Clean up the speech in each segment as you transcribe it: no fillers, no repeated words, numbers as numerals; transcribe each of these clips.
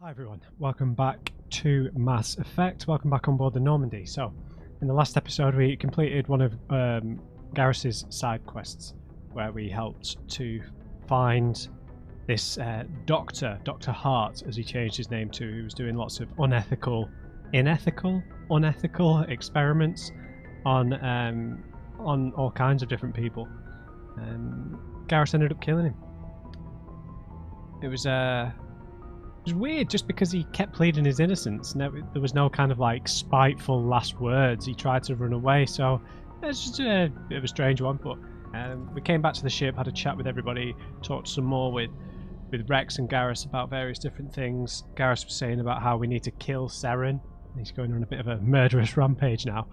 Hi everyone, welcome back to Mass Effect. Welcome back on board the Normandy. So, in the last episode we completed one of Garrus's side quests where we helped to find this Dr. Hart, as he changed his name to, who was doing lots of unethical experiments on all kinds of different people. Garrus ended up killing him. It was weird, just because he kept pleading his innocence. There was no kind of like spiteful last words. He tried to run away, so it's just a bit of a strange one. But we came back to the ship, had a chat with everybody, talked some more with Rex and Garrus about various different things. Garrus was saying about how we need to kill Seren. He's going on a bit of a murderous rampage now.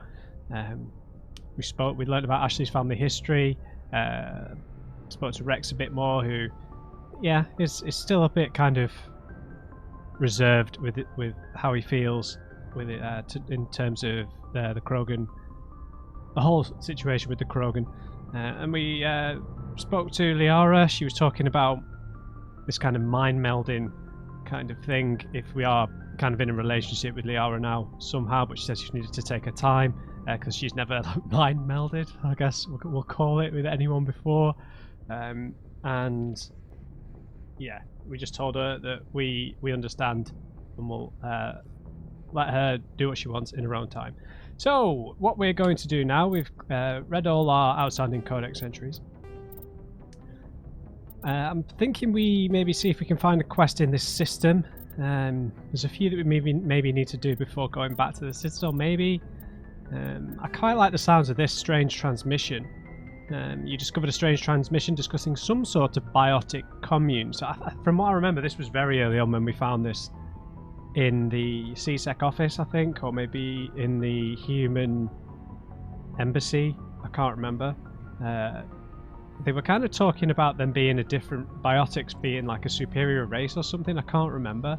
We learned about Ashley's family history. Spoke to Rex a bit more, who, yeah, is still a bit kind of reserved with how he feels with it in terms of the Krogan, the whole situation with the Krogan. And we spoke to Liara. She was talking about this kind of mind melding kind of thing, if we are kind of in a relationship with Liara now somehow, but she said she needed to take her time because she's never mind melded, I guess we'll call it, with anyone before. And yeah, we just told her that we understand, and we'll let her do what she wants in her own time. So, what we're going to do now, we've read all our outstanding codex entries. I'm thinking we maybe see if we can find a quest in this system. There's a few that we maybe need to do before going back to the Citadel, maybe. I quite like the sounds of this strange transmission. You discovered a strange transmission discussing some sort of biotic commune. So from what I remember, this was very early on when we found this in the CSEC office, I think, or maybe in the human embassy. I can't remember. They were kind of talking about them being a different, biotics being like a superior race or something. I can't remember.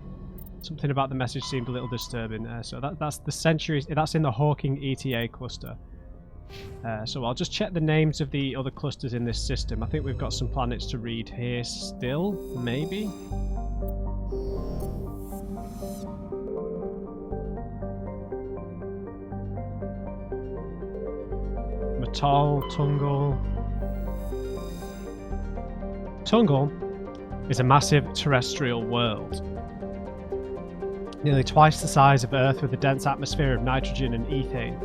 Something about the message seemed a little disturbing. So that's the centuries. That's in the Hawking Eta cluster. So I'll just check the names of the other clusters in this system. I think we've got some planets to read here still, maybe? Matal, Tungal. Tungal is a massive terrestrial world. Nearly twice the size of Earth, with a dense atmosphere of nitrogen and ethane.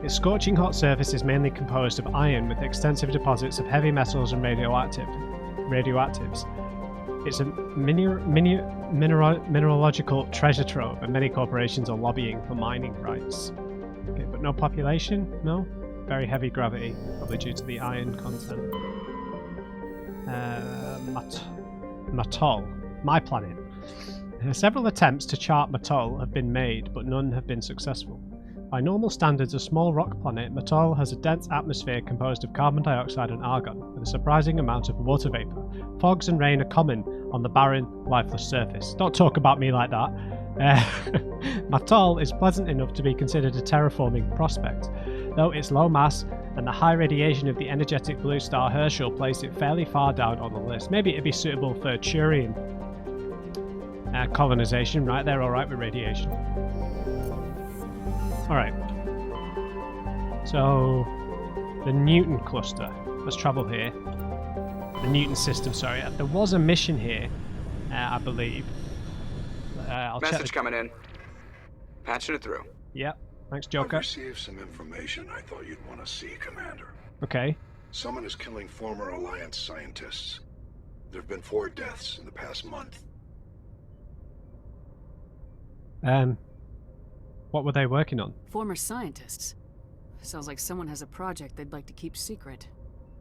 Its scorching hot surface is mainly composed of iron, with extensive deposits of heavy metals and radioactives. It's a mineralogical treasure trove, and many corporations are lobbying for mining rights. Okay, but no population? No? Very heavy gravity, probably due to the iron content. Matal, my planet. Several attempts to chart Matal have been made, but none have been successful. By normal standards, a small rock planet, Matal has a dense atmosphere composed of carbon dioxide and argon, with a surprising amount of water vapor. Fogs and rain are common on the barren, lifeless surface. Don't talk about me like that. Matal is pleasant enough to be considered a terraforming prospect, though its low mass and the high radiation of the energetic blue star Herschel place it fairly far down on the list. Maybe it'd be suitable for Turian colonization, right? They're alright with radiation. Alright, so the Newton cluster, let's travel here. The Newton system, sorry. There was a mission here, I believe. I'll Message coming in. Patching it through. Yep, thanks Joker. I've received some information I thought you'd want to see, Commander. Okay. Someone is killing former Alliance scientists. There have been 4 deaths in the past month. What were they working on? Former scientists. Sounds like someone has a project they'd like to keep secret.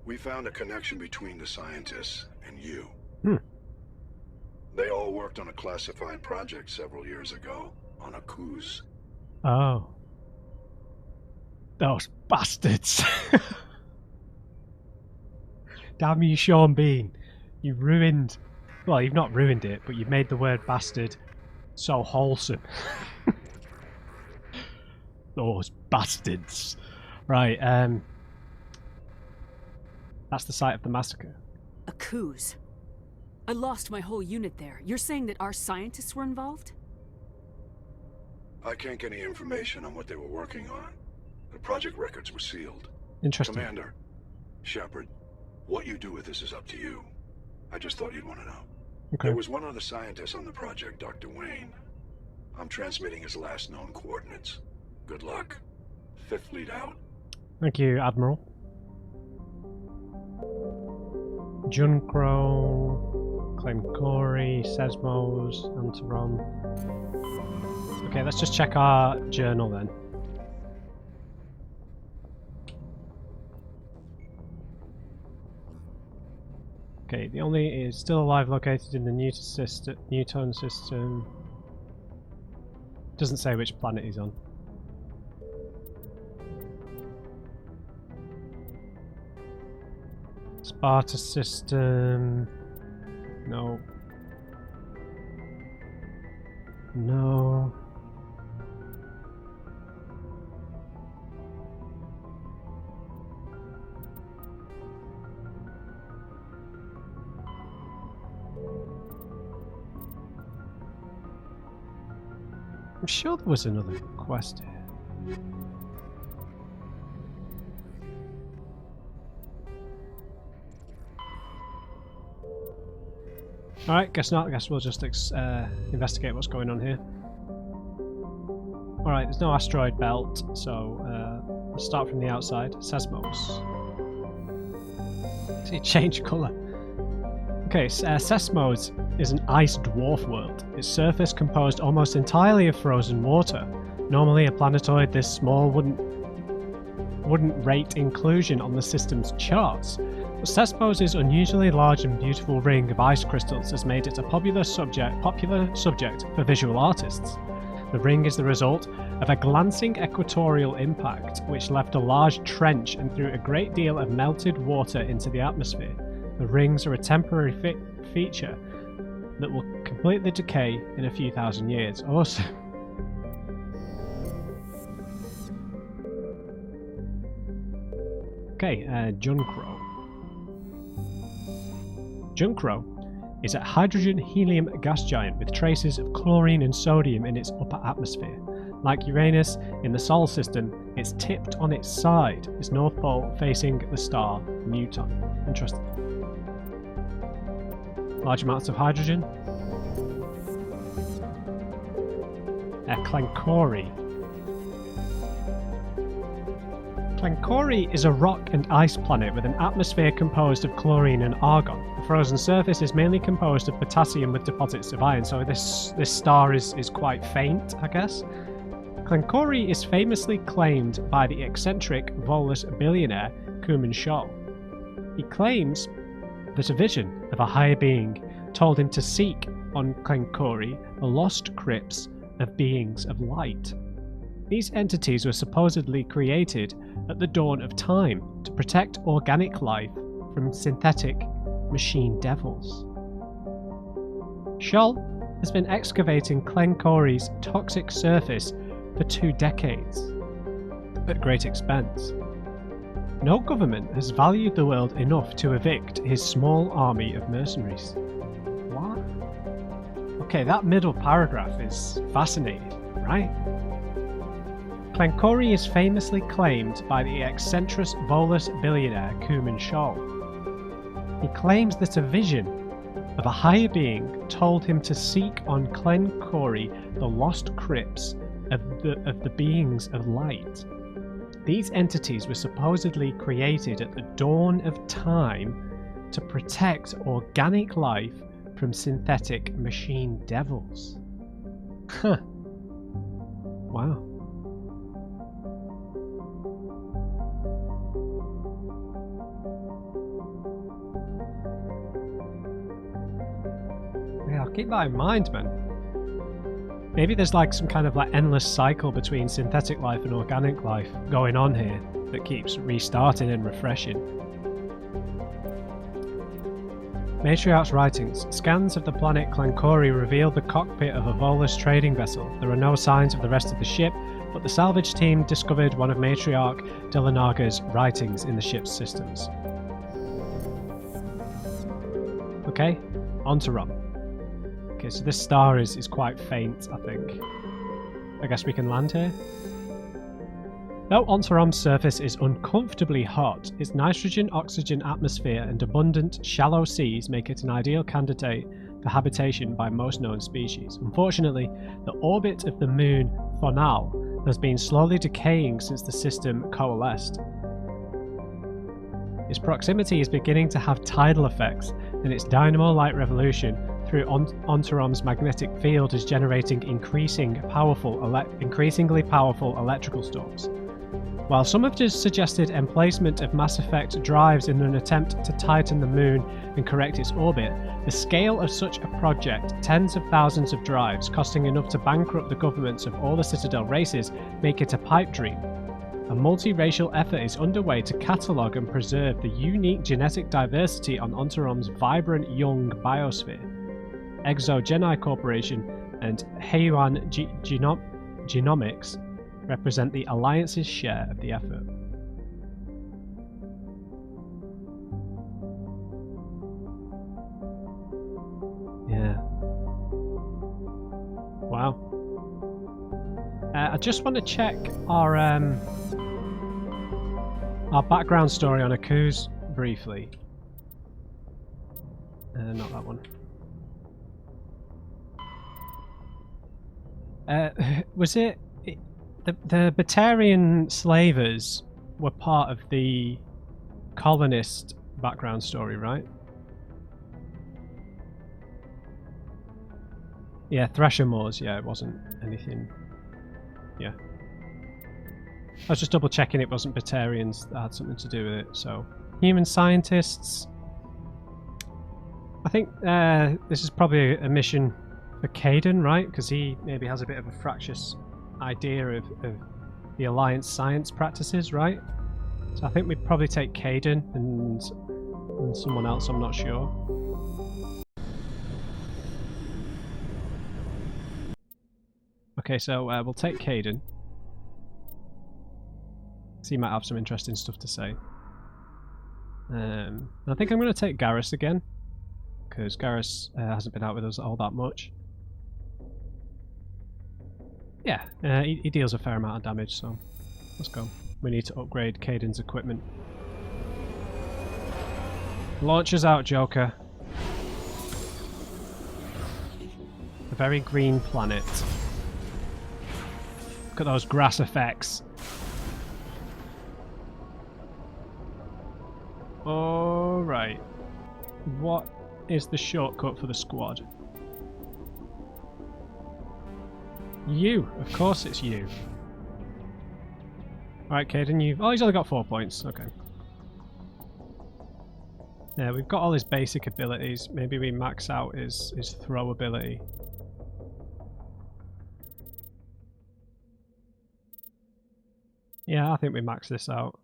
We found a connection between the scientists and you. Hmm. They all worked on a classified project several years ago, on a cruise. Oh. Those bastards. Damn you, Sean Bean. You've ruined... Well, you've not ruined it, but you've made the word bastard so wholesome. Those bastards. Right, that's the site of the massacre. A cruise. I lost my whole unit there. You're saying that our scientists were involved? I can't get any information on what they were working on. The project records were sealed. Interesting. Commander Shepard, what you do with this is up to you. I just thought you'd want to know. Okay. There was one other scientist on the project, Dr. Wayne. I'm transmitting his last known coordinates. Good luck. Fifth Fleet out. Thank you, Admiral. Junkro, Glencori, Sesmos, Antarom. Okay, let's just check our journal then. Okay, the only is still alive, located in the Newton system. Doesn't say which planet he's on. Sparta system. No. No. I'm sure there was another quest here. Alright, guess not. I guess we'll just investigate what's going on here. Alright, there's no asteroid belt, so let's start from the outside. Sesmos. See, change colour. Okay, Sesmos is an ice dwarf world. Its surface composed almost entirely of frozen water. Normally a planetoid this small wouldn't rate inclusion on the system's charts. But Sesmos' unusually large and beautiful ring of ice crystals has made it a popular subject for visual artists. The ring is the result of a glancing equatorial impact which left a large trench and threw a great deal of melted water into the atmosphere. The rings are a temporary feature that will completely decay in a few thousand years. Awesome. Okay, Junkro. Junkro is a hydrogen-helium gas giant with traces of chlorine and sodium in its upper atmosphere. Like Uranus in the Sol system, it's tipped on its side, its north pole facing the star Newton. Interesting. Large amounts of hydrogen. Glencori. Glencori is a rock and ice planet with an atmosphere composed of chlorine and argon. The frozen surface is mainly composed of potassium with deposits of iron, so this star is quite faint, I guess. Glencori is famously claimed by the eccentric Volus billionaire Kuman Scholl. He claims that a vision of a higher being told him to seek on Glencori the lost crypts of beings of light. These entities were supposedly created at the dawn of time to protect organic life from synthetic machine devils. Scholl has been excavating Glencori's toxic surface for 2 decades, at great expense. No government has valued the world enough to evict his small army of mercenaries. What? Okay, that middle paragraph is fascinating, right? Glencori is famously claimed by the eccentric Volus billionaire Kuman Scholl. He claims that a vision of a higher being told him to seek on Glencori the lost crypts of the beings of light. These entities were supposedly created at the dawn of time to protect organic life from synthetic machine devils. Huh. Wow. Yeah, I'll keep that in mind, man. Maybe there's like some kind of like endless cycle between synthetic life and organic life going on here that keeps restarting and refreshing. Matriarch's writings. Scans of the planet Glencori reveal the cockpit of a Volus trading vessel. There are no signs of the rest of the ship, but the salvage team discovered one of Matriarch Delanaga's writings in the ship's systems. Okay, on to Rom. Okay, so this star is quite faint, I think. I guess we can land here. Though Ontarom's surface is uncomfortably hot, its nitrogen-oxygen atmosphere and abundant, shallow seas make it an ideal candidate for habitation by most known species. Unfortunately, the orbit of the moon Thonal has been slowly decaying since the system coalesced. Its proximity is beginning to have tidal effects, and its dynamo-like revolution through Ontarom's magnetic field is generating increasingly powerful electrical storms. While some have just suggested emplacement of Mass Effect drives in an attempt to tighten the moon and correct its orbit, the scale of such a project, tens of thousands of drives costing enough to bankrupt the governments of all the Citadel races, make it a pipe dream. A multiracial effort is underway to catalogue and preserve the unique genetic diversity on Ontarom's vibrant young biosphere. ExoGeni Corporation and Heian Genomics represent the Alliance's share of the effort. Yeah. Wow. I just want to check our background story on Aku's briefly. Not that one. Was it the Batarian slavers were part of the colonist background story, right? Yeah, Thresher Moors. Yeah, it wasn't anything. Yeah. I was just double checking it wasn't Batarians that had something to do with it. So, human scientists. I think this is probably a mission for Kaidan, right? Because he maybe has a bit of a fractious idea of the Alliance science practices, right? So I think we'd probably take Kaidan and someone else, I'm not sure. Okay, so we'll take Kaidan. So he might have some interesting stuff to say. I think I'm going to take Garrus again, because Garrus hasn't been out with us all that much. Yeah, he deals a fair amount of damage, so let's go. We need to upgrade Kaidan's equipment. Launch us out, Joker. A very green planet. Look at those grass effects. Alright. What is the shortcut for the squad? You! Of course it's you. Alright, Kaidan, you've... Oh, he's only got 4 points. Okay. Yeah, we've got all his basic abilities. Maybe we max out his throw ability. Yeah, I think we max this out.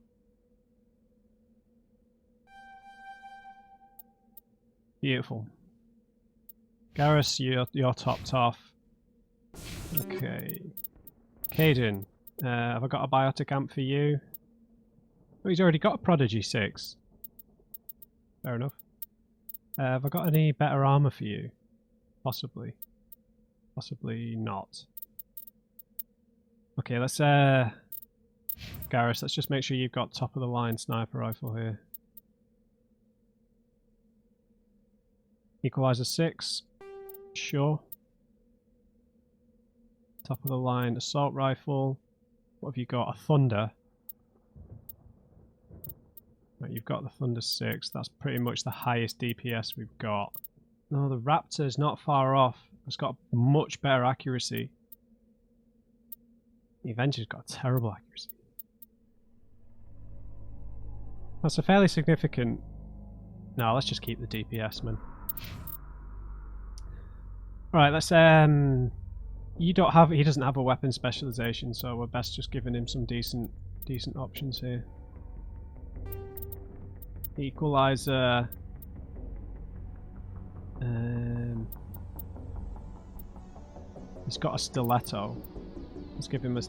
Beautiful. Garrus, you're topped off. Okay. Kaidan, have I got a biotic amp for you? Oh, he's already got a Prodigy 6. Fair enough. Have I got any better armor for you? Possibly. Possibly not. Okay, let's Garrus, let's just make sure you've got top of the line sniper rifle here. Equalizer 6. Sure. Top of the line assault rifle. What have you got? A Thunder. Right, you've got the Thunder 6. That's pretty much the highest DPS we've got. No, the Raptor's not far off. It's got much better accuracy. The Avenger's got terrible accuracy. That's a fairly significant... No, let's just keep the DPS, man. Alright, let's he doesn't have a weapon specialization, so we're best just giving him some decent options here. Equalizer. He's got a stiletto. Let's give him an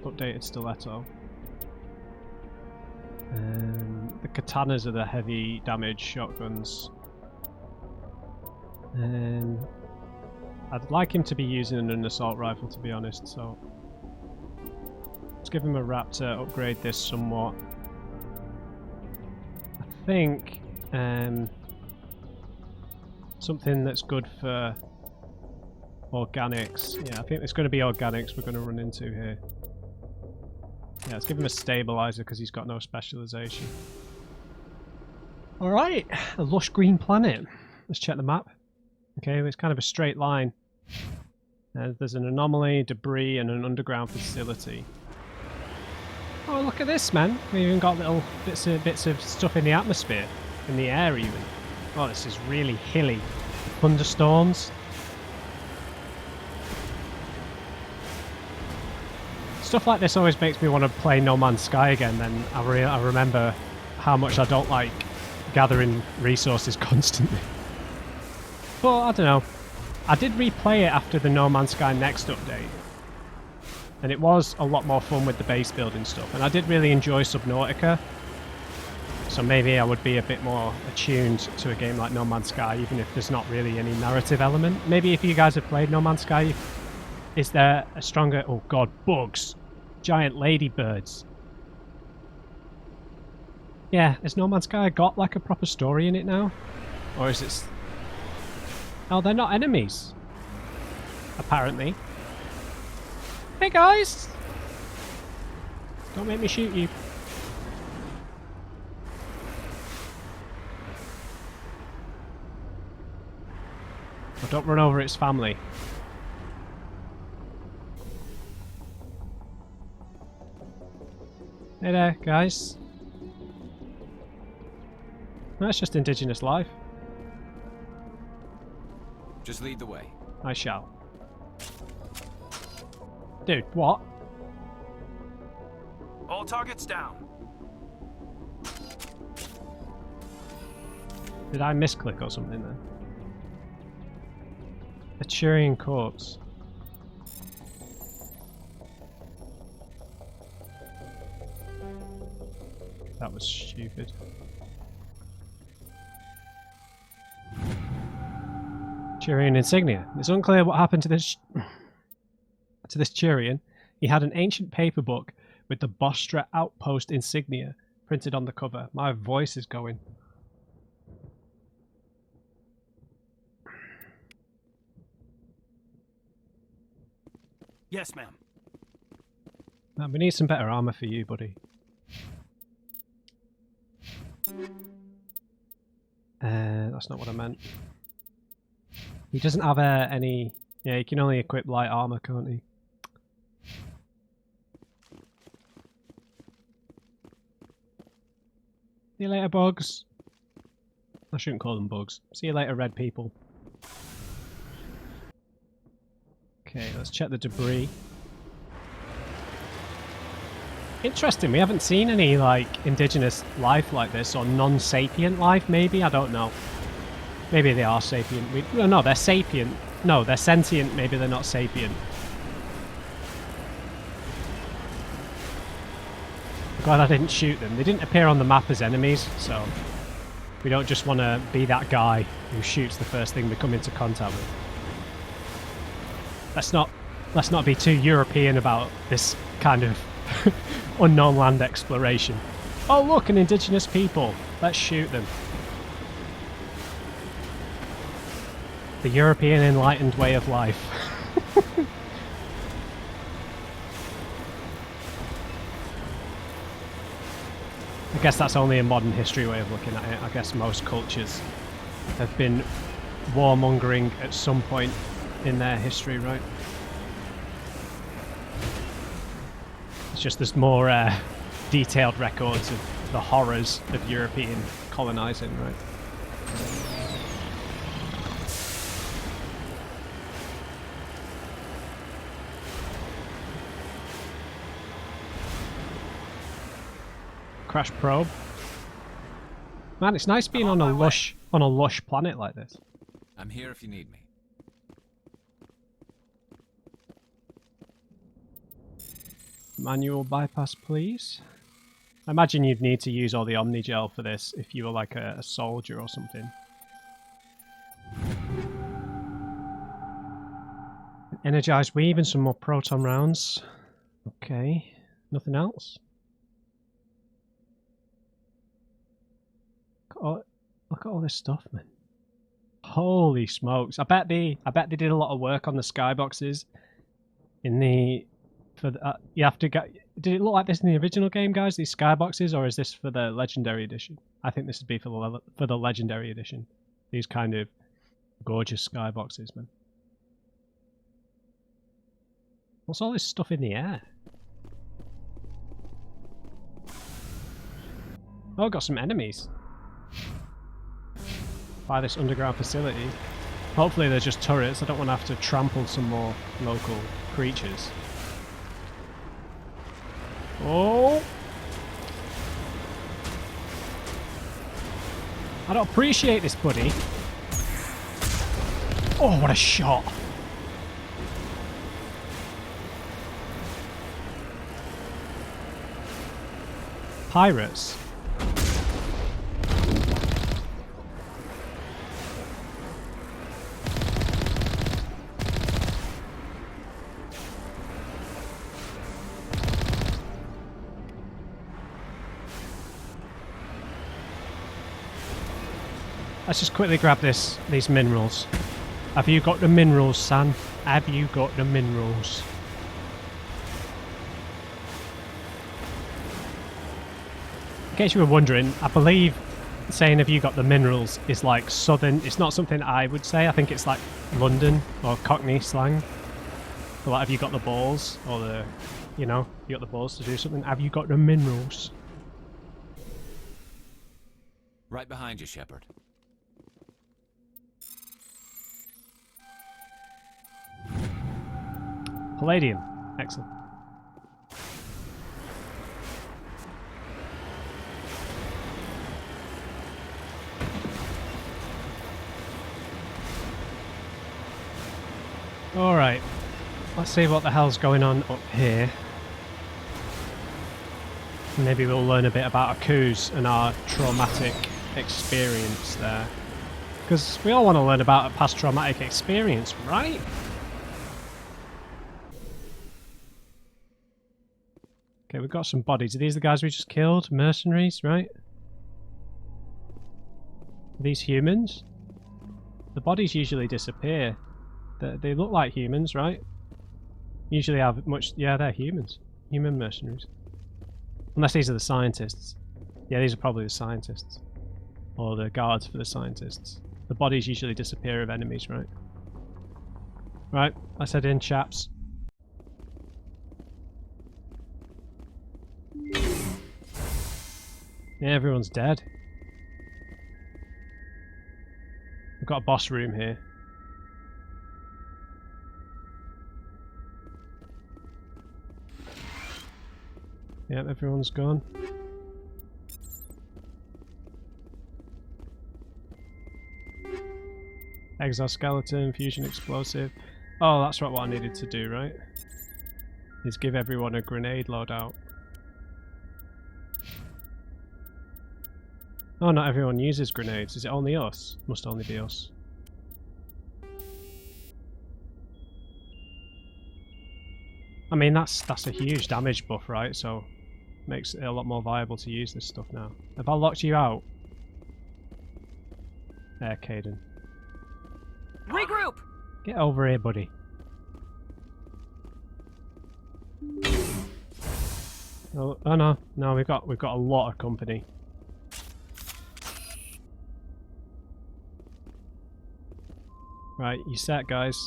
updated stiletto. The katanas are the heavy damage shotguns. I'd like him to be using an assault rifle, to be honest, so let's give him a Raptor, upgrade this somewhat. I think something that's good for organics. Yeah, I think it's going to be organics we're going to run into here. Yeah, let's give him a stabilizer because he's got no specialization. Alright, a lush green planet. Let's check the map. Okay, it's kind of a straight line. There's an anomaly, debris, and an underground facility. Oh, look at this, man! We've even got little bits of stuff in the atmosphere, in the air, even. Oh, this is really hilly. Thunderstorms. Stuff like this always makes me want to play No Man's Sky again. Then I remember how much I don't like gathering resources constantly. But I don't know. I did replay it after the No Man's Sky Next update, and it was a lot more fun with the base building stuff, and I did really enjoy Subnautica, so maybe I would be a bit more attuned to a game like No Man's Sky, even if there's not really any narrative element. Maybe if you guys have played No Man's Sky, is there a stronger... Oh god, bugs! Giant ladybirds. Yeah, has No Man's Sky got like a proper story in it now? Or is it... Oh, they're not enemies. Apparently. Hey guys! Don't make me shoot you. Oh, don't run over its family. Hey there, guys. That's just indigenous life. Just lead the way. I shall. Dude, what? All targets down. Did I misclick or something then? A Turian corpse. That was stupid. Turian insignia. It's unclear what happened to this Turian. He had an ancient paper book with the Bostra outpost insignia printed on the cover. My voice is going. Yes, ma'am. Man, we need some better armor for you, buddy. That's not what I meant. He doesn't have any... Yeah, he can only equip light armor, can't he? See you later, bugs. I shouldn't call them bugs. See you later, red people. Okay, let's check the debris. Interesting, we haven't seen any, like, indigenous life like this, or non-sapient life, maybe? I don't know. Maybe they are sapient. No, they're sapient. No, they're sentient, maybe they're not sapient. I'm glad I didn't shoot them. They didn't appear on the map as enemies, so... We don't just want to be that guy who shoots the first thing we come into contact with. Let's not be too European about this kind of unknown land exploration. Oh look, an indigenous people. Let's shoot them. The European enlightened way of life. I guess that's only a modern history way of looking at it. I guess most cultures have been warmongering at some point in their history, right? It's just there's more detailed records of the horrors of European colonizing, right? Crash probe. Man, it's nice being on a lush planet like this. I'm here if you need me. Manual bypass, please. I imagine you'd need to use all the Omnigel for this if you were like a soldier or something. Energized weave and some more proton rounds. Okay. Nothing else? Look at all this stuff, man. Holy smokes. I bet they did a lot of work on the skyboxes in the you have to get. Did it look like this in the original game, guys? These skyboxes, or is this for the legendary edition? I think this would be for the legendary edition. These kind of gorgeous skyboxes, man. What's all this stuff in the air? Oh, got some enemies. By this underground facility. Hopefully they're just turrets. I don't want to have to trample some more local creatures. Oh! I don't appreciate this, buddy. Oh, what a shot! Pirates. Let's just quickly grab these minerals. Have you got the minerals, San? Have you got the minerals? In case you were wondering, I believe saying have you got the minerals is like southern. It's not something I would say. I think it's like London or Cockney slang. So like, have you got the balls? Or the, you know, you got the balls to do something. Have you got the minerals? Right behind you, Shepard. Palladium. Excellent. Alright. Let's see what the hell's going on up here. Maybe we'll learn a bit about our coups and our traumatic experience there. Because we all want to learn about a past traumatic experience, right? Okay, we've got some bodies. Are these the guys we just killed? Mercenaries, right? Are these humans? The bodies usually disappear. They look like humans, right? Usually have much... Yeah, they're humans. Human mercenaries. Unless these are the scientists. Yeah, these are probably the scientists. Or the guards for the scientists. The bodies usually disappear of enemies, right? Right, let's head in, chaps. Yeah, everyone's dead. We've got a boss room here. Yep, everyone's gone. Exoskeleton, fusion explosive. Oh, that's what I needed to do, right? Is give everyone a grenade loadout. Oh, not everyone uses grenades. Is it only us? Must only be us. I mean, that's a huge damage buff, right? So makes it a lot more viable to use this stuff now. Have I locked you out? There, Caden. Regroup! Get over here, buddy. Oh no, no, we've got a lot of company. Right, you set, guys.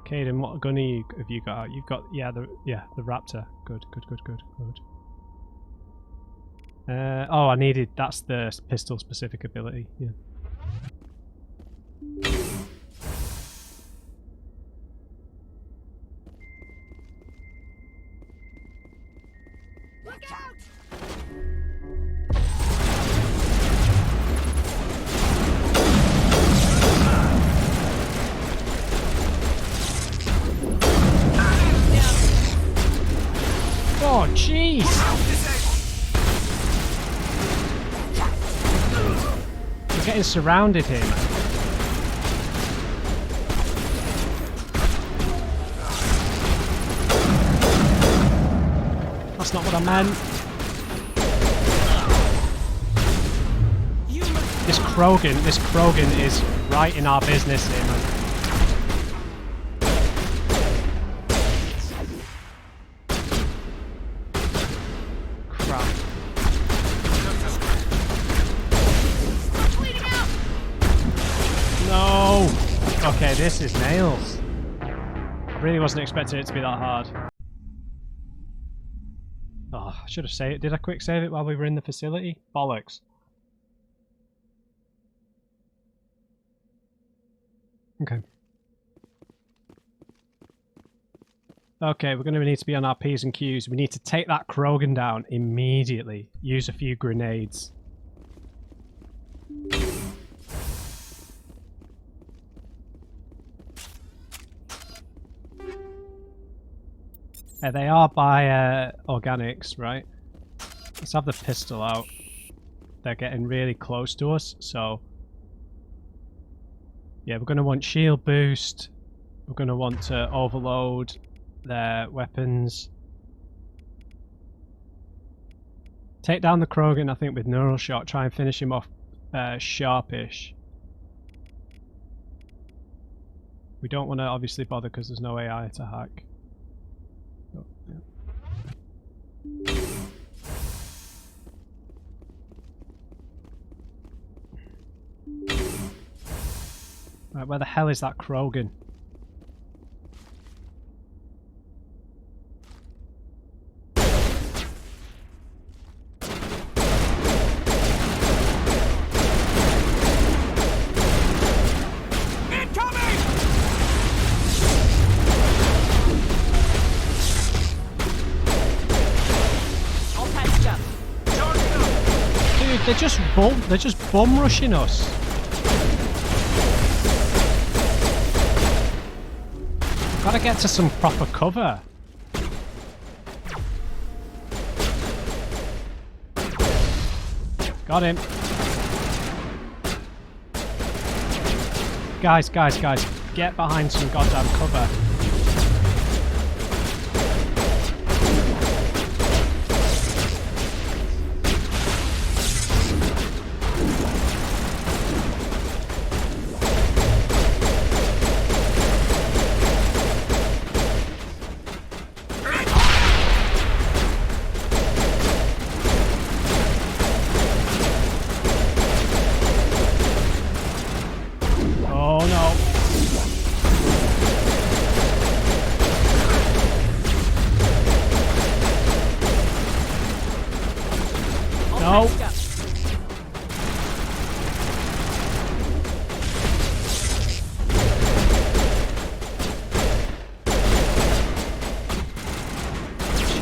Caden, what gun have you got out? You've got the Raptor. Good. Oh, I needed. That's the pistol specific ability. Yeah. Look out! Oh, jeez! We're getting surrounded here, man. That's not what I meant. This Krogan is right in our business here, man. Crap. No! Okay, this is nails. I really wasn't expecting it to be that hard. Oh, I should have saved it. Did I quick save it while we were in the facility? Bollocks. Okay. Okay, we're going to need to be on our P's and Q's. We need to take that Krogan down immediately. Use a few grenades. They are by organics, right? Let's have the pistol out. They're getting really close to us, so... Yeah, we're going to want shield boost. We're going to want to overload their weapons. Take down the Krogan, I think, with neural shot. Try and finish him off sharpish. We don't want to obviously bother because there's no AI to hack. Oh, yeah. Right, where the hell is that Krogan? They're just bum rushing us. Gotta get to some proper cover. Got him. Guys, get behind some goddamn cover.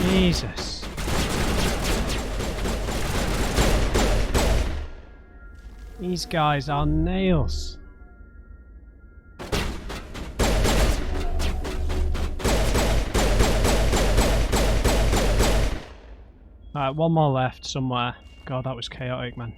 Jesus. These guys are nails. Alright, one more left somewhere. God, that was chaotic, man.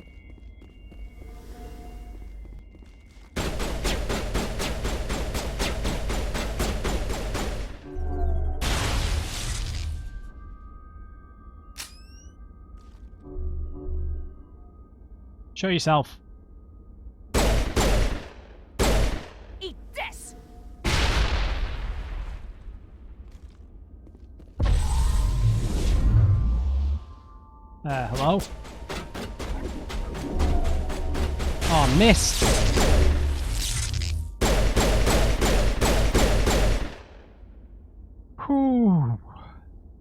Show yourself. Eat this. Hello? Oh, missed. Whew.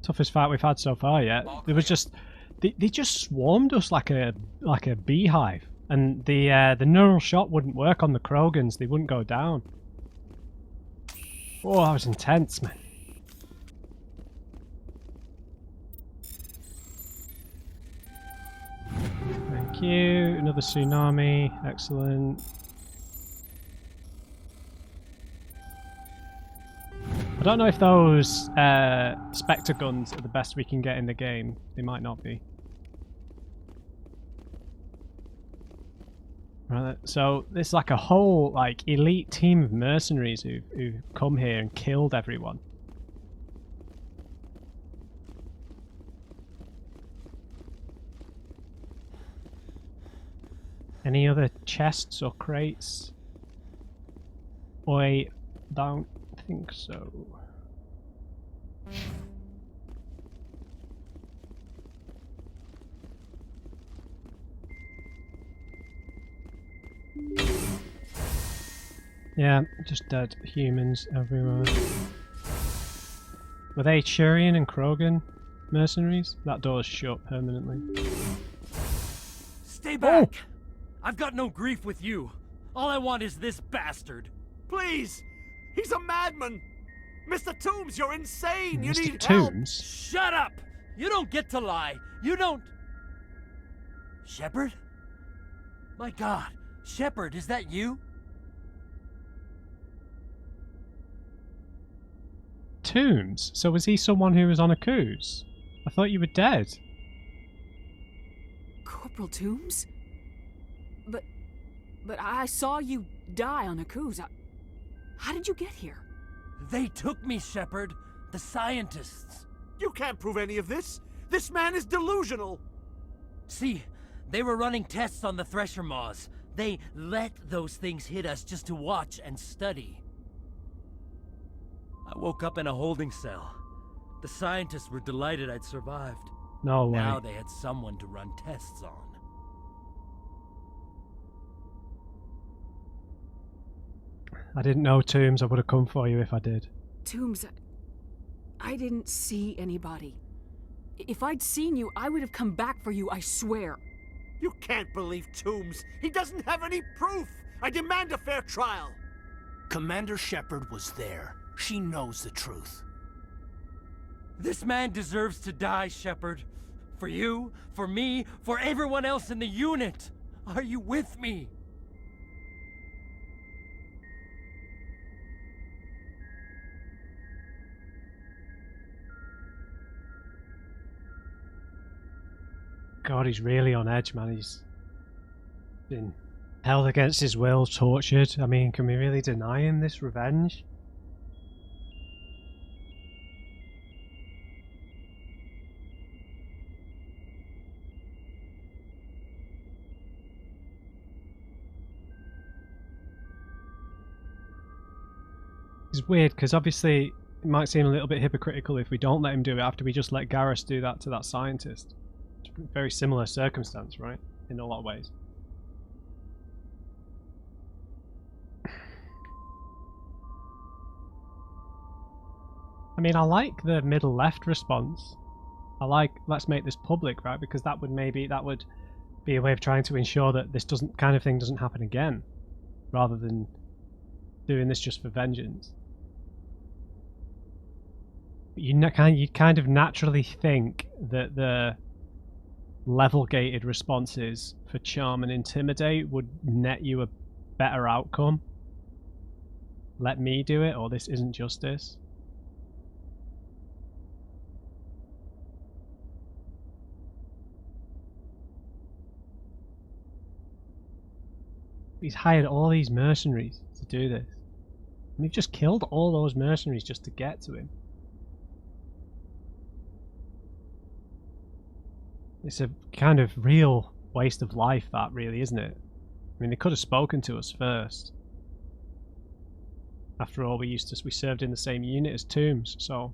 Toughest fight we've had so far yet. It was just they just swarmed us like a beehive, and the neural shot wouldn't work on the Krogans. They wouldn't go down. Oh, that was intense, man. Thank you. Another tsunami. Excellent. I don't know if those Spectre guns are the best we can get in the game. They might not be. Right, so there's like a whole elite team of mercenaries who've come here and killed everyone. Any other chests or crates? I don't think so. Yeah, just dead humans everywhere. Were they Shurian and Krogan mercenaries? That door's shut permanently. Stay back! I've got no grief with you. All I want is this bastard. Please! He's a madman! Mr. Toombs, you're insane! You Mr. need help! Toombs? Shut up! You don't get to lie. You don't... Shepard? My God, Shepard, is that you? Toombs? So was he someone who was on a cruise? I thought you were dead. Corporal Toombs? But I saw you die on a cruise. How did you get here? They took me, Shepard. The scientists. You can't prove any of this! This man is delusional! See, they were running tests on the Thresher Maws. They let those things hit us just to watch and study. I woke up in a holding cell. The scientists were delighted I'd survived. No way. Now they had someone to run tests on. I didn't know Toombs. I would have come for you if I did. Toombs, I didn't see anybody. If I'd seen you, I would have come back for you, I swear. You can't believe Toombs! He doesn't have any proof! I demand a fair trial! Commander Shepard was there. She knows the truth. This man deserves to die, Shepard. For you, for me, for everyone else in the unit. Are you with me? God, he's really on edge, man. He's been held against his will, tortured. I mean, can we really deny him this revenge? It's weird, because obviously it might seem a little bit hypocritical if we don't let him do it after we just let Garrus do that to that scientist. It's a very similar circumstance, right? In a lot of ways. I mean, I like the middle left response. I like, let's make this public, right? Because that would be a way of trying to ensure that this kind of thing doesn't happen again, rather than doing this just for vengeance. You kind of naturally think that the level-gated responses for charm and intimidate would net you a better outcome. Let me do it, or this isn't justice. He's hired all these mercenaries to do this. And we've just killed all those mercenaries just to get to him. It's a kind of real waste of life, that really, isn't it? I mean, they could have spoken to us first. After all, we served in the same unit as Toombs, so...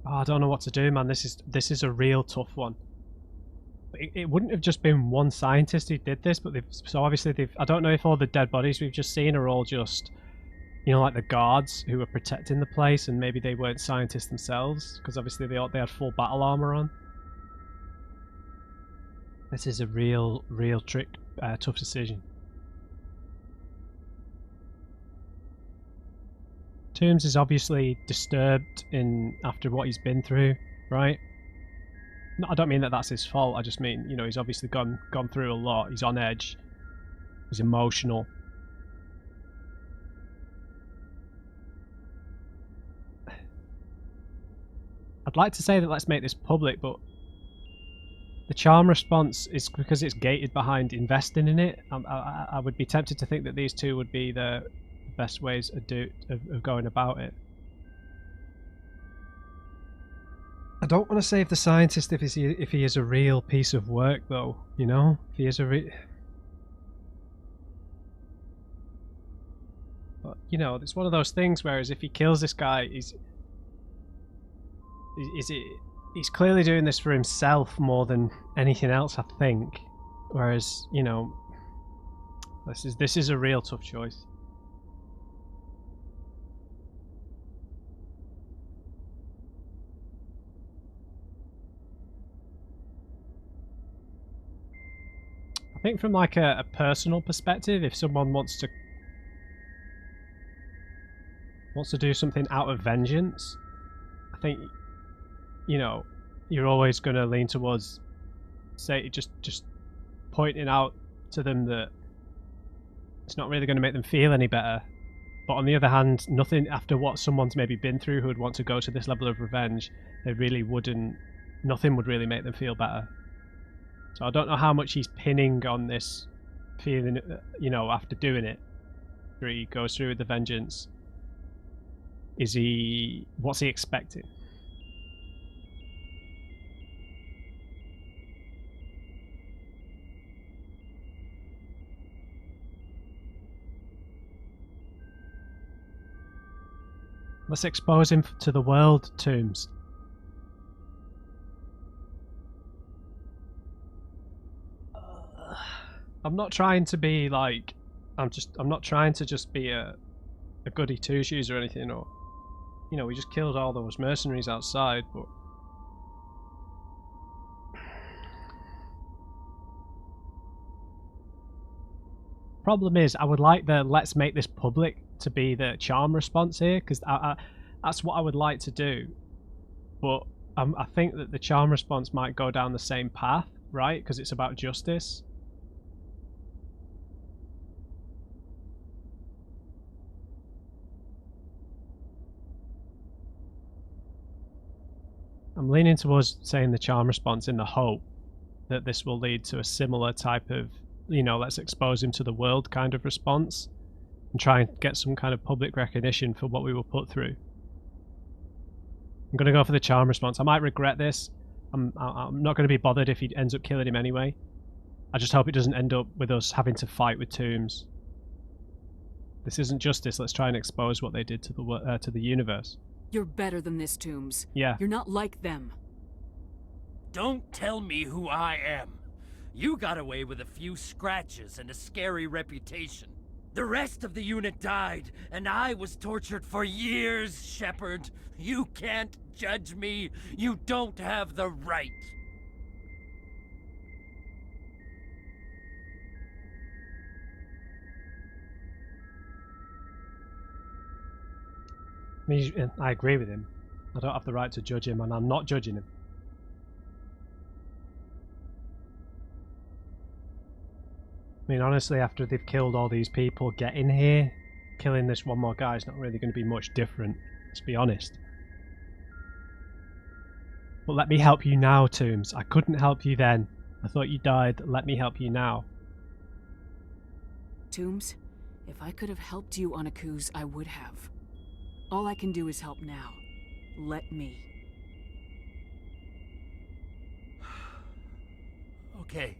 Oh, I don't know what to do, man. This is a real tough one. It wouldn't have just been one scientist who did this, but obviously I don't know if all the dead bodies we've just seen are all just, you know, like the guards who were protecting the place, and maybe they weren't scientists themselves, because obviously they had full battle armor on. This is a real tough decision. Toombs is obviously disturbed after what he's been through, right? No, I don't mean that that's his fault. I just mean, you know, he's obviously gone through a lot. He's on edge. He's emotional. I'd like to say that let's make this public, but the charm response is because it's gated behind investing in it. I would be tempted to think that these two would be the best ways of going about it. I don't want to save the scientist if he is a real piece of work, though. You know, if he is a but you know, it's one of those things. Whereas if he kills this guy, he's clearly doing this for himself more than anything else, I think. Whereas, you know, this is a real tough choice. I think from like a personal perspective, if someone wants to do something out of vengeance, I think, you know, you're always going to lean towards, say, just pointing out to them that it's not really going to make them feel any better. But on the other hand, nothing after what someone's maybe been through who would want to go to this level of revenge, they really wouldn't. Nothing would really make them feel better. So I don't know how much he's pinning on this feeling, you know, after doing it. After he goes through with the vengeance. What's he expecting? Let's expose him to the world, Toombs. I'm not trying to be like, I'm not trying to just be a goody two shoes or anything, or, you know, we just killed all those mercenaries outside, but problem is, I would like the let's make this public to be the charm response here, because that's what I would like to do. But I think that the charm response might go down the same path, right? Because it's about justice. I'm leaning towards saying the charm response in the hope that this will lead to a similar type of, you know, let's expose him to the world kind of response and try and get some kind of public recognition for what we were put through. I'm going to go for the charm response. I might regret this. I'm not going to be bothered if he ends up killing him anyway. I just hope it doesn't end up with us having to fight with Toombs. This isn't justice. Let's try and expose what they did to the universe. You're better than this, Toombs. Yeah. You're not like them. Don't tell me who I am. You got away with a few scratches and a scary reputation. The rest of the unit died, and I was tortured for years, Shepard. You can't judge me. You don't have the right. I agree with him. I don't have the right to judge him, and I'm not judging him. I mean, honestly, after they've killed all these people, getting here, killing this one more guy is not really going to be much different, let's be honest. But let me help you now, Toombs. I couldn't help you then. I thought you died. Let me help you now. Toombs, if I could have helped you on Akuze, I would have. All I can do is help now. Let me. Okay.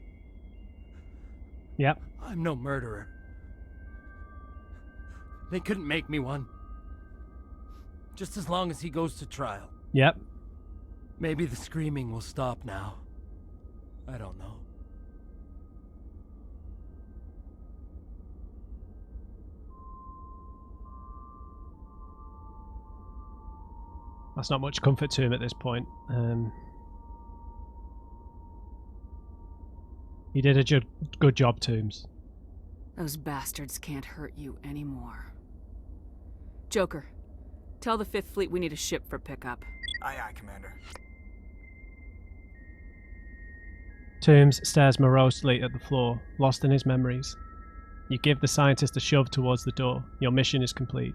Yep. I'm no murderer. They couldn't make me one. Just as long as he goes to trial. Yep. Maybe the screaming will stop now. I don't know. That's not much comfort to him at this point. You did a good job, Toombs. Those bastards can't hurt you anymore. Joker, tell the 5th Fleet we need a ship for pickup. Aye, aye, Commander. Toombs stares morosely at the floor, lost in his memories. You give the scientist a shove towards the door. Your mission is complete.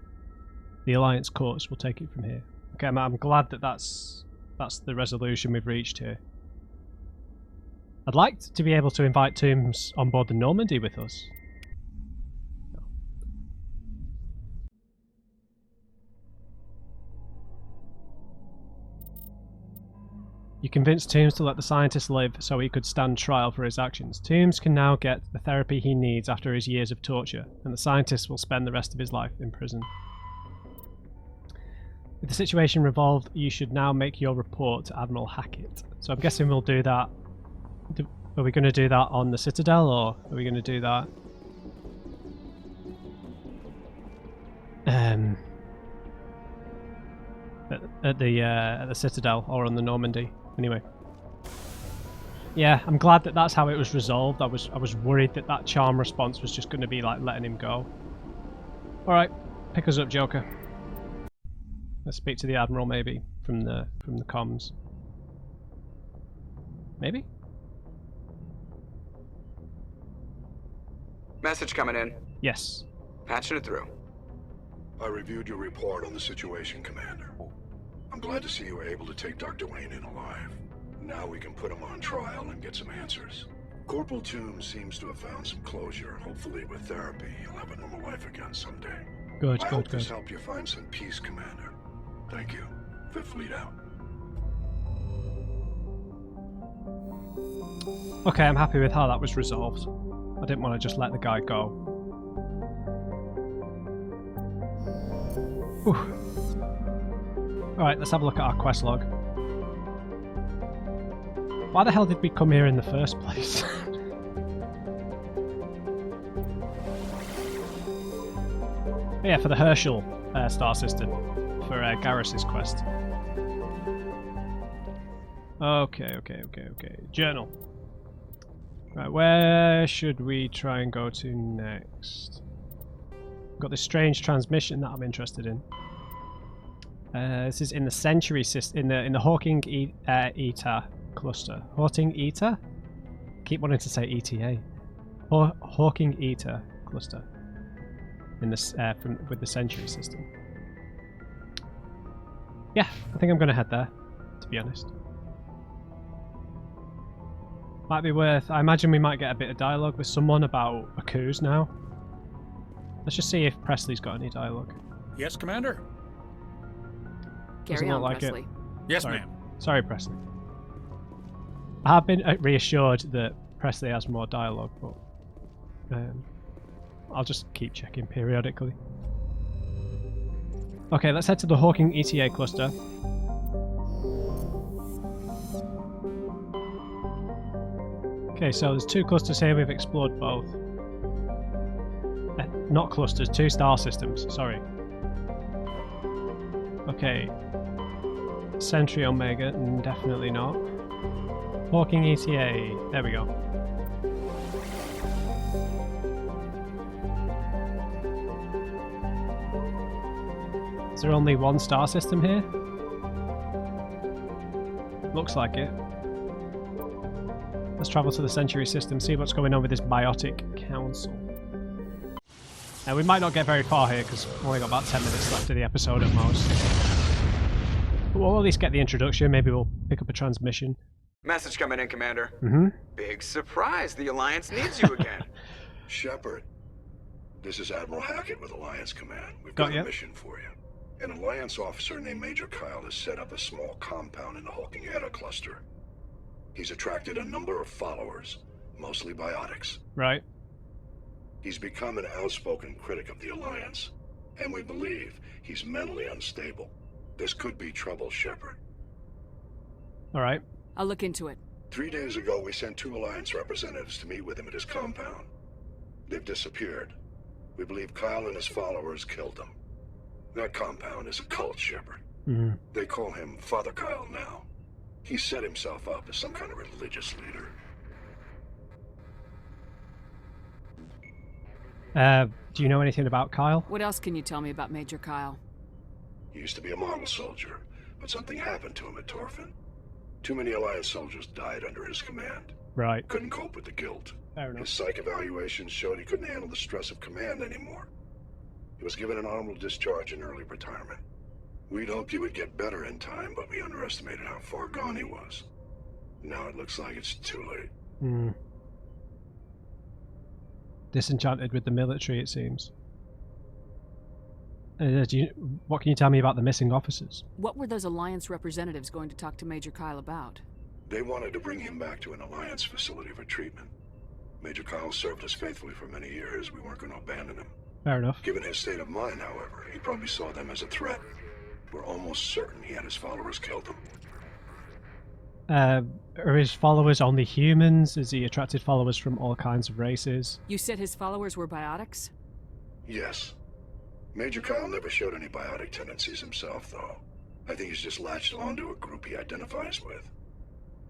The Alliance course will take it from here. Okay, I'm glad that that's the resolution we've reached here. I'd like to be able to invite Toombs on board the Normandy with us. You convinced Toombs to let the scientist live so he could stand trial for his actions. Toombs can now get the therapy he needs after his years of torture, and the scientist will spend the rest of his life in prison. With the situation resolved, you should now make your report to Admiral Hackett. So I'm guessing we'll do that. Are we going to do that on the Citadel, or are we going to do that at the Citadel or on the Normandy? Anyway, yeah, I'm glad that that's how it was resolved. I was worried that that charm response was just going to be like letting him go. All right, pick us up, Joker. Let's speak to the Admiral maybe from the comms. Maybe. Message coming in. Yes. Patching it through. I reviewed your report on the situation, Commander. I'm glad to see you were able to take Dr. Wayne in alive. Now we can put him on trial and get some answers. Corporal Toombs seems to have found some closure. Hopefully with therapy, he'll have a normal life again someday. Good, I good, hope good. this helped you find some peace, Commander. Thank you. Fifth Fleet out. Okay, I'm happy with how that was resolved. I didn't want to just let the guy go. Alright, let's have a look at our quest log. Why the hell did we come here in the first place? Yeah, for the Herschel star system. For Garrus's quest. Okay. Journal. Right, where should we try and go to next? Got this strange transmission that I'm interested in. This is in the Century system, in the Hawking Eta cluster. Hawking Eta? Keep wanting to say ETA. Hawking Eta cluster. In this with the Century system. Yeah, I think I'm going to head there. To be honest. Might be worth... I imagine we might get a bit of dialogue with someone about a cruise now. Let's just see if Presley's got any dialogue. Yes, Commander? Carry on, like Presley. Yes, Sorry. ma'am. Sorry, Presley. I have been reassured that Presley has more dialogue, but I'll just keep checking periodically. Okay, let's head to the Hawking Eta cluster. Okay, so there's two clusters here, we've explored both. Not clusters, two star systems, sorry. Okay. Sentry Omega, definitely not. Hawking ETA, there we go. Is there only one star system here? Looks like it. Let's travel to the Century system, see what's going on with this Biotic Council. We might not get very far here because we've only got about 10 minutes left of the episode at most. But we'll at least get the introduction, maybe we'll pick up a transmission. Message coming in, Commander. Mm-hmm. Big surprise, the Alliance needs you again. Shepard, this is Admiral Hackett with Alliance Command. We've Got got ya. a mission for you. An Alliance officer named Major Kyle has set up a small compound in the Hawking Eta cluster. He's attracted a number of followers, mostly biotics. Right. He's become an outspoken critic of the Alliance, and we believe he's mentally unstable. This could be trouble, Shepard. Alright. I'll look into it. 3 days ago, we sent 2 Alliance representatives to meet with him at his compound. They've disappeared. We believe Kyle and his followers killed them. That compound is a cult, Shepard. Mm-hmm. They call him Father Kyle now. He set himself up as some kind of religious leader. Do you know anything about Kyle? What else can you tell me about Major Kyle? He used to be a model soldier, but something happened to him at Torfin. Too many Alliance soldiers died under his command. Right. Couldn't cope with the guilt. Fair enough. His psych evaluations showed he couldn't handle the stress of command anymore. He was given an honorable discharge and early retirement. We'd hoped he would get better in time, but we underestimated how far gone he was. Now it looks like it's too late. Hmm. Disenchanted with the military, it seems. What can you tell me about the missing officers? What were those Alliance representatives going to talk to Major Kyle about? They wanted to bring him back to an Alliance facility for treatment. Major Kyle served us faithfully for many years. We weren't going to abandon him. Fair enough. Given his state of mind, however, he probably saw them as a threat. We're almost certain he had his followers killed them. Are his followers only humans? Has he attracted followers from all kinds of races? You said his followers were biotics? Yes. Major Kyle never showed any biotic tendencies himself, though. I think he's just latched onto a group he identifies with.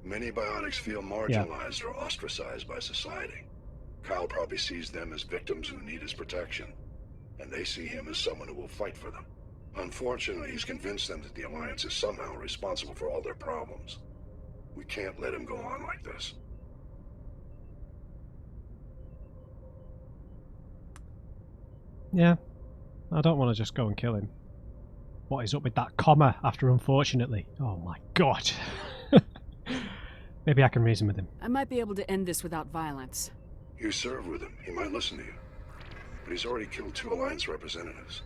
Many biotics feel marginalized or ostracized by society. Kyle probably sees them as victims who need his protection, and they see him as someone who will fight for them. Unfortunately, he's convinced them that the Alliance is somehow responsible for all their problems. We can't let him go on like this. Yeah. I don't want to just go and kill him. What is up with that comma after unfortunately? Oh my god. Maybe I can reason with him. I might be able to end this without violence. You serve with him. He might listen to you. But he's already killed 2 Alliance representatives.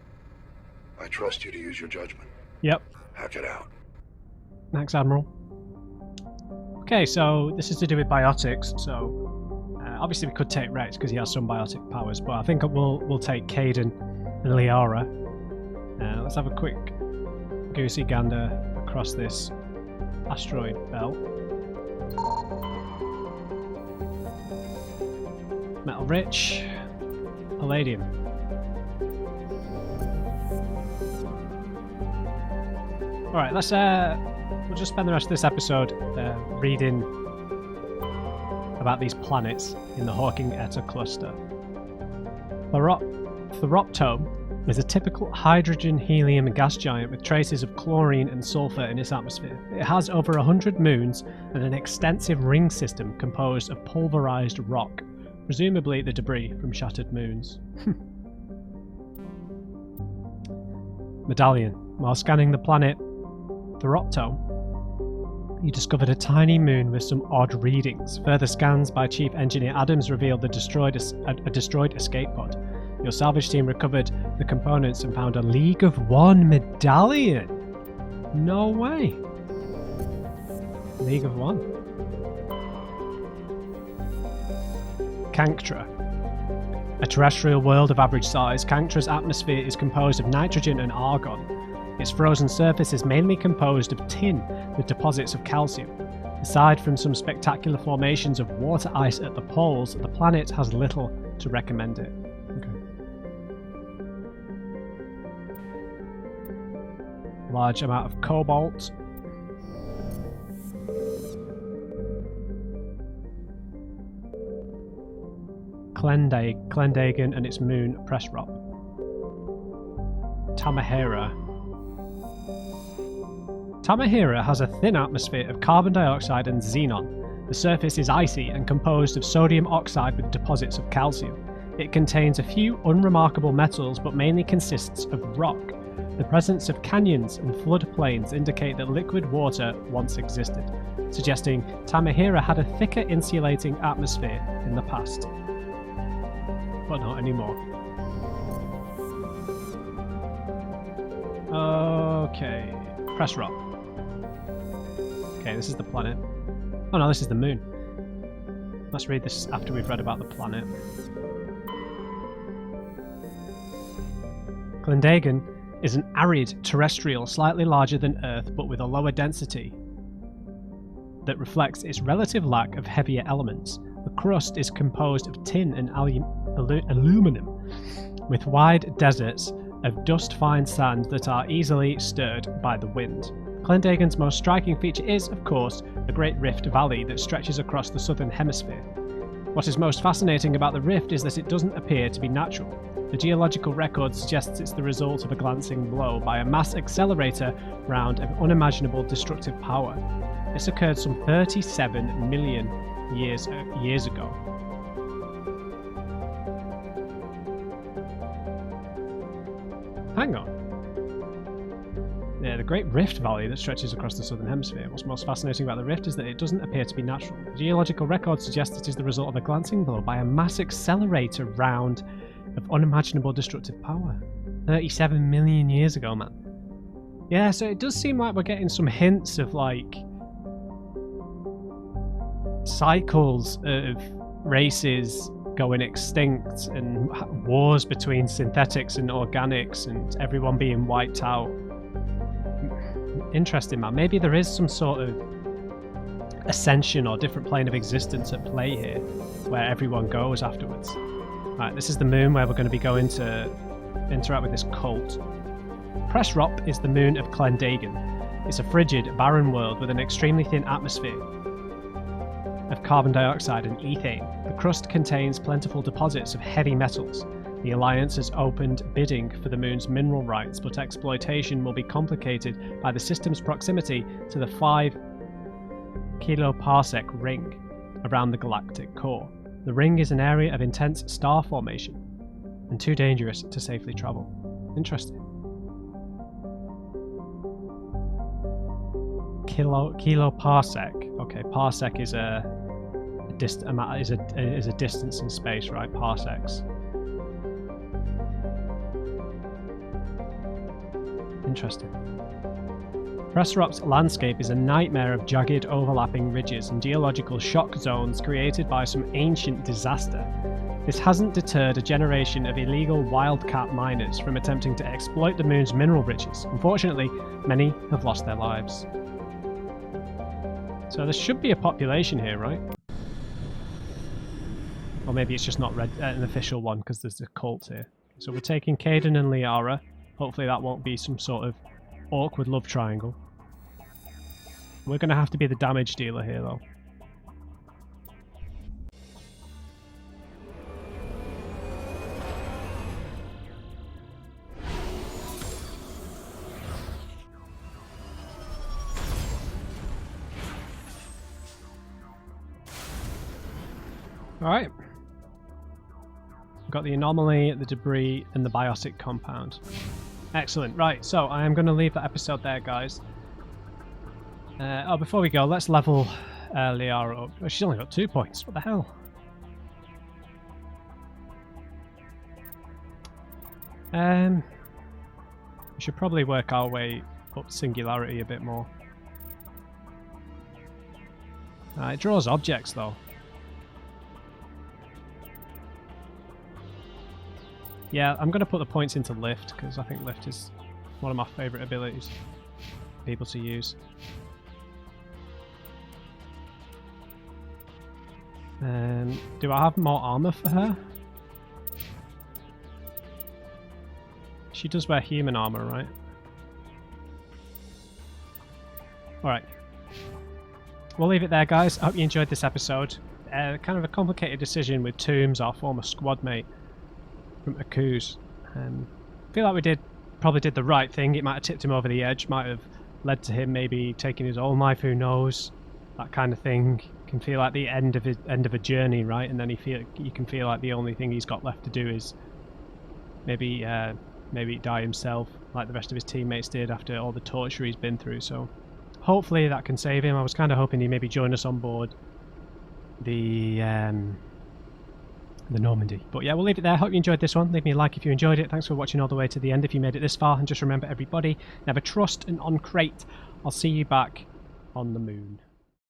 I trust you to use your judgment. Yep. Hack it out. Thanks, Admiral. Okay, so this is to do with biotics, so obviously we could take Rex because he has some biotic powers, but I think we'll take Caden and Liara. Let's have a quick goosey gander across this asteroid belt. Metal rich, palladium. Alright, let's we'll just spend the rest of this episode reading about these planets in the Hawking Eta cluster. Thoroptome is a typical hydrogen-helium gas giant with traces of chlorine and sulfur in its atmosphere. It has over 100 moons and an extensive ring system composed of pulverized rock, presumably the debris from shattered moons. Medallion. While scanning the planet Thoroptome, you discovered a tiny moon with some odd readings. Further scans by Chief Engineer Adams revealed a destroyed escape pod. Your salvage team recovered the components and found a League of One medallion. No way. League of One. Canctra. A terrestrial world of average size, Canctra's atmosphere is composed of nitrogen and argon. Its frozen surface is mainly composed of tin with deposits of calcium. Aside from some spectacular formations of water ice at the poles, the planet has little to recommend it. Okay. Large amount of cobalt. Clendagan and its moon Pressrock. Tamahera. Tamahera has a thin atmosphere of carbon dioxide and xenon. The surface is icy and composed of sodium oxide with deposits of calcium. It contains a few unremarkable metals but mainly consists of rock. The presence of canyons and floodplains indicate that liquid water once existed, suggesting Tamahera had a thicker insulating atmosphere in the past. But not anymore. Okay. Pressrock. Okay, this is the planet. Oh no, this is the moon. Let's read this after we've read about the planet. Clendagan is an arid terrestrial slightly larger than Earth but with a lower density that reflects its relative lack of heavier elements. The crust is composed of tin and aluminum, with wide deserts of dust-fine sand that are easily stirred by the wind. Clendagan's most striking feature is, of course, the Great Rift Valley that stretches across the southern hemisphere. What is most fascinating about the rift is that it doesn't appear to be natural. The geological record suggests it's the result of a glancing blow by a mass accelerator round of unimaginable destructive power. This occurred some 37 million years ago. Hang on. Yeah, the Great Rift Valley that stretches across the southern hemisphere. What's most fascinating about the rift is that it doesn't appear to be natural. The geological record suggests it is the result of a glancing blow by a mass accelerator round of unimaginable destructive power. 37 million years ago, man. Yeah, so it does seem like we're getting some hints of, like, cycles of races going extinct and wars between synthetics and organics and everyone being wiped out. Interesting, man. Maybe there is some sort of ascension or different plane of existence at play here where everyone goes afterwards. Right, this is the moon where we're going to be going to interact with this cult. Pressrop is the moon of Clendagan. It's a frigid, barren world with an extremely thin atmosphere of carbon dioxide and ethane. The crust contains plentiful deposits of heavy metals. The Alliance has opened bidding for the moon's mineral rights, but exploitation will be complicated by the system's proximity to the 5 kiloparsec ring around the galactic core. The ring is an area of intense star formation and too dangerous to safely travel. Interesting. Kiloparsec. Okay, parsec is a distance in space, right? Parsecs. Interesting. Pressrop's landscape is a nightmare of jagged, overlapping ridges and geological shock zones created by some ancient disaster. This hasn't deterred a generation of illegal wildcat miners from attempting to exploit the moon's mineral riches. Unfortunately, many have lost their lives. So there should be a population here, right? Or maybe it's just not an official one because there's a cult here. So we're taking Caden and Liara. Hopefully that won't be some sort of awkward love triangle. We're going to have to be the damage dealer here, though. Alright. We've got the anomaly, the debris, and the biotic compound. Excellent. Right, so I am going to leave that episode there, guys. Before we go, let's level Liara up. Oh, she's only got 2 points. What the hell? We should probably work our way up Singularity a bit more. It draws objects, though. Yeah, I'm going to put the points into Lift, because I think Lift is one of my favourite abilities for people to use. Do I have more armour for her? She does wear human armour, right? Alright. We'll leave it there, guys. I hope you enjoyed this episode. Kind of a complicated decision with Toombs, our former squad mate from Akuz. I feel like we probably did the right thing. It might have tipped him over the edge, might have led to him maybe taking his own life, who knows, that kind of thing. Can feel like the end of a journey, right? And then you can feel like the only thing he's got left to do is maybe die himself, like the rest of his teammates did after all the torture he's been through. So hopefully that can save him. I was kind of hoping he'd maybe join us on board the Normandy. But yeah, we'll leave it there. Hope you enjoyed this one. Leave me a like if you enjoyed it. Thanks for watching all the way to the end if you made it this far. And just remember, everybody, never trust an on-crate. I'll see you back on the moon.